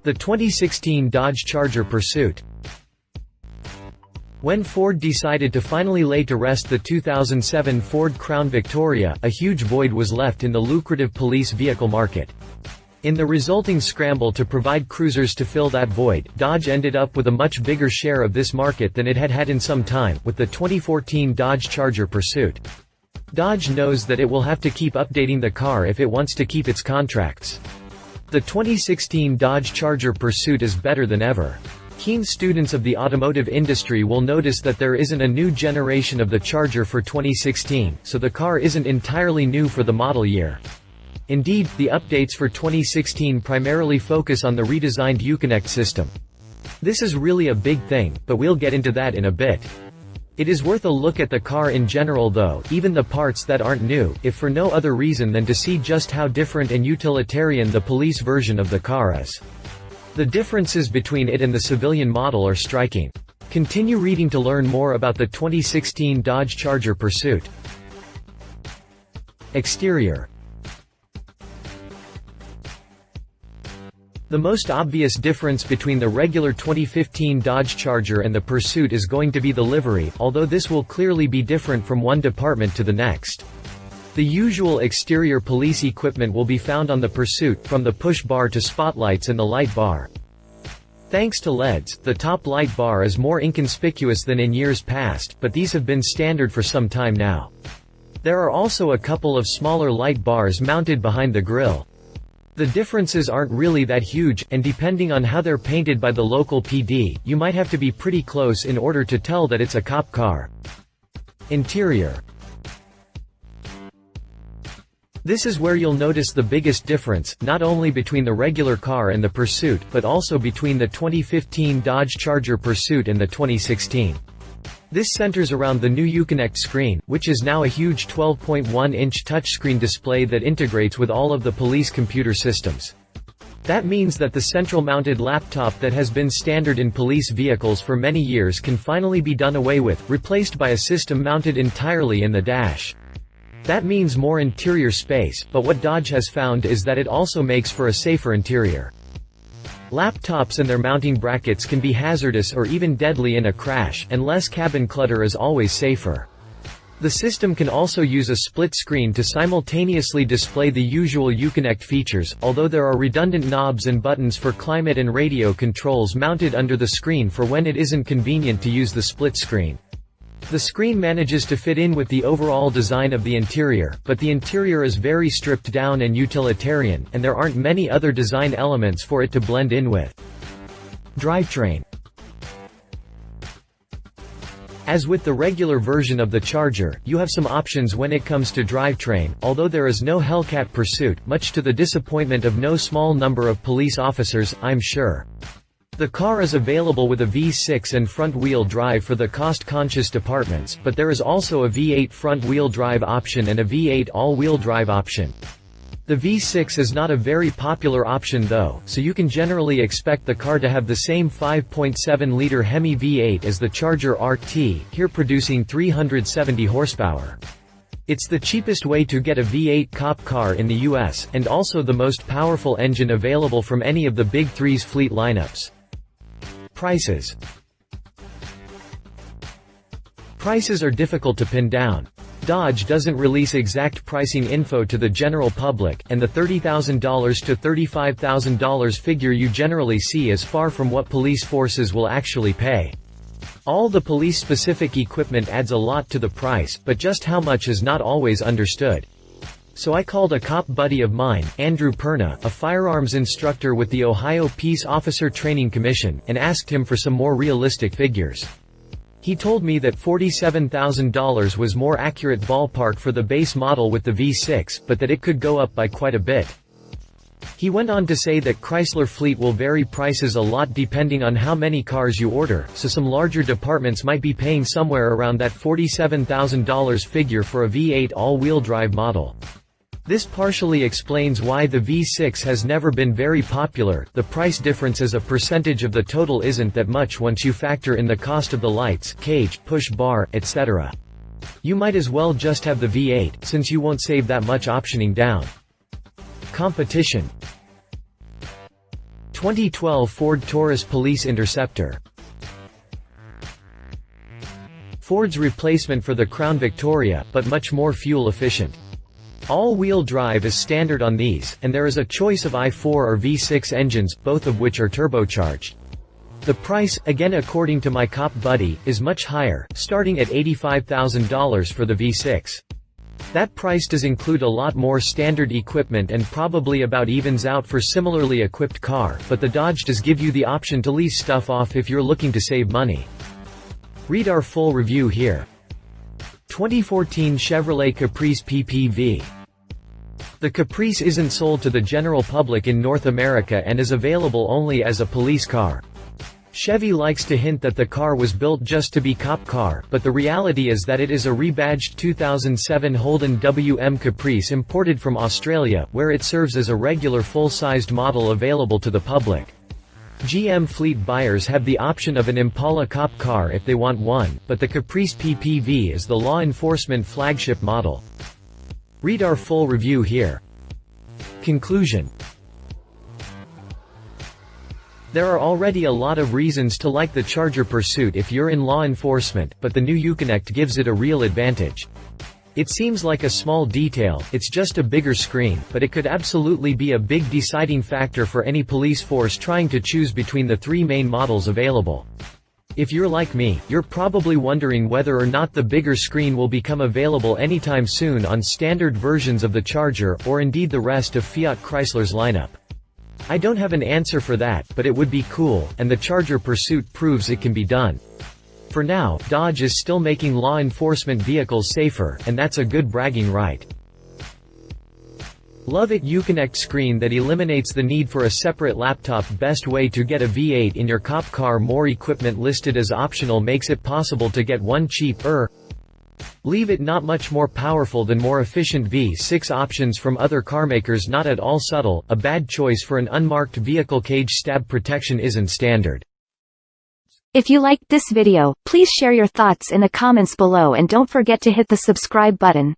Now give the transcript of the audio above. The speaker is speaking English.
The 2016 Dodge Charger Pursuit. When Ford decided to finally lay to rest the 2007 Ford Crown Victoria, a huge void was left in the lucrative police vehicle market. In the resulting scramble to provide cruisers to fill that void, Dodge ended up with a much bigger share of this market than it had had in some time, with the 2014 Dodge Charger Pursuit. Dodge knows that it will have to keep updating the car if it wants to keep its contracts. The 2016 Dodge Charger Pursuit is better than ever. Keen students of the automotive industry will notice that there isn't a new generation of the Charger for 2016, so the car isn't entirely new for the model year. Indeed, the updates for 2016 primarily focus on the redesigned Uconnect system. This is really a big thing, but we'll get into that in a bit. It is worth a look at the car in general though, even the parts that aren't new, if for no other reason than to see just how different and utilitarian the police version of the car is. The differences between it and the civilian model are striking. Continue reading to learn more about the 2016 Dodge Charger Pursuit. Exterior. The most obvious difference between the regular 2015 Dodge Charger and the Pursuit is going to be the livery, although this will clearly be different from one department to the next. The usual exterior police equipment will be found on the Pursuit, from the push bar to spotlights and the light bar. Thanks to LEDs, the top light bar is more inconspicuous than in years past, but these have been standard for some time now. There are also a couple of smaller light bars mounted behind the grille. The differences aren't really that huge, and depending on how they're painted by the local PD, you might have to be pretty close in order to tell that it's a cop car. Interior. This is where you'll notice the biggest difference, not only between the regular car and the Pursuit, but also between the 2015 Dodge Charger Pursuit and the 2016. This centers around the new Uconnect screen, which is now a huge 12.1-inch touchscreen display that integrates with all of the police computer systems. That means that the central-mounted laptop that has been standard in police vehicles for many years can finally be done away with, replaced by a system mounted entirely in the dash. That means more interior space, but what Dodge has found is that it also makes for a safer interior. Laptops and their mounting brackets can be hazardous or even deadly in a crash, and less cabin clutter is always safer. The system can also use a split screen to simultaneously display the usual Uconnect features, although there are redundant knobs and buttons for climate and radio controls mounted under the screen for when it isn't convenient to use the split screen. The screen manages to fit in with the overall design of the interior, but the interior is very stripped down and utilitarian, and there aren't many other design elements for it to blend in with. Drivetrain. As with the regular version of the Charger, you have some options when it comes to drivetrain, although there is no Hellcat Pursuit, much to the disappointment of no small number of police officers, I'm sure. The car is available with a V6 and front-wheel drive for the cost-conscious departments, but there is also a V8 front-wheel drive option and a V8 all-wheel drive option. The V6 is not a very popular option though, so you can generally expect the car to have the same 5.7-liter Hemi V8 as the Charger RT, here producing 370 horsepower. It's the cheapest way to get a V8 cop car in the US, and also the most powerful engine available from any of the Big Three's fleet lineups. Prices. Prices are difficult to pin down. Dodge doesn't release exact pricing info to the general public, and the $30,000 to $35,000 figure you generally see is far from what police forces will actually pay. All the police-specific equipment adds a lot to the price, but just how much is not always understood. So I called a cop buddy of mine, Andrew Perna, a firearms instructor with the Ohio Peace Officer Training Commission, and asked him for some more realistic figures. He told me that $47,000 was more accurate ballpark for the base model with the V6, but that it could go up by quite a bit. He went on to say that Chrysler fleet will vary prices a lot depending on how many cars you order, so some larger departments might be paying somewhere around that $47,000 figure for a V8 all-wheel drive model. This partially explains why the V6 has never been very popular. The price difference as a percentage of the total isn't that much once you factor in the cost of the lights, cage, push bar, etc. You might as well just have the V8, since you won't save that much optioning down. Competition. 2012 Ford Taurus Police Interceptor. Ford's replacement for the Crown Victoria, but much more fuel efficient. All-wheel drive is standard on these, and there is a choice of i4 or V6 engines, both of which are turbocharged. The price, again according to my cop buddy, is much higher, starting at $85,000 for the V6. That price does include a lot more standard equipment and probably about evens out for similarly equipped car, but the Dodge does give you the option to lease stuff off if you're looking to save money. Read our full review here. 2014 Chevrolet Caprice Ppv. The Caprice isn't sold to the general public in North America and is available only as a police car. Chevy likes to hint that the car was built just to be cop car, but the reality is that it is a rebadged 2007 Holden WM Caprice imported from Australia, where it serves as a regular full-sized model available to the public. GM fleet buyers have the option of an Impala cop car if they want one, but the Caprice Ppv is the law enforcement flagship model. Read our full review here. Conclusion. There are already a lot of reasons to like the Charger Pursuit if you're in law enforcement, but the new Uconnect gives it a real advantage. It seems like a small detail, it's just a bigger screen, but it could absolutely be a big deciding factor for any police force trying to choose between the three main models available. If you're like me, you're probably wondering whether or not the bigger screen will become available anytime soon on standard versions of the Charger, or indeed the rest of Fiat Chrysler's lineup. I don't have an answer for that, but it would be cool, and the Charger Pursuit proves it can be done. For now, Dodge is still making law enforcement vehicles safer, and that's a good bragging right. Love it. Uconnect screen that eliminates the need for a separate laptop. Best way to get a V8 in your cop car. More equipment listed as optional makes it possible to get one cheaper. Leave it. Not much more powerful than more efficient V6 options from other carmakers. Not at all subtle, a bad choice for an unmarked vehicle. Cage stab protection isn't standard. If you liked this video, please share your thoughts in the comments below and don't forget to hit the subscribe button.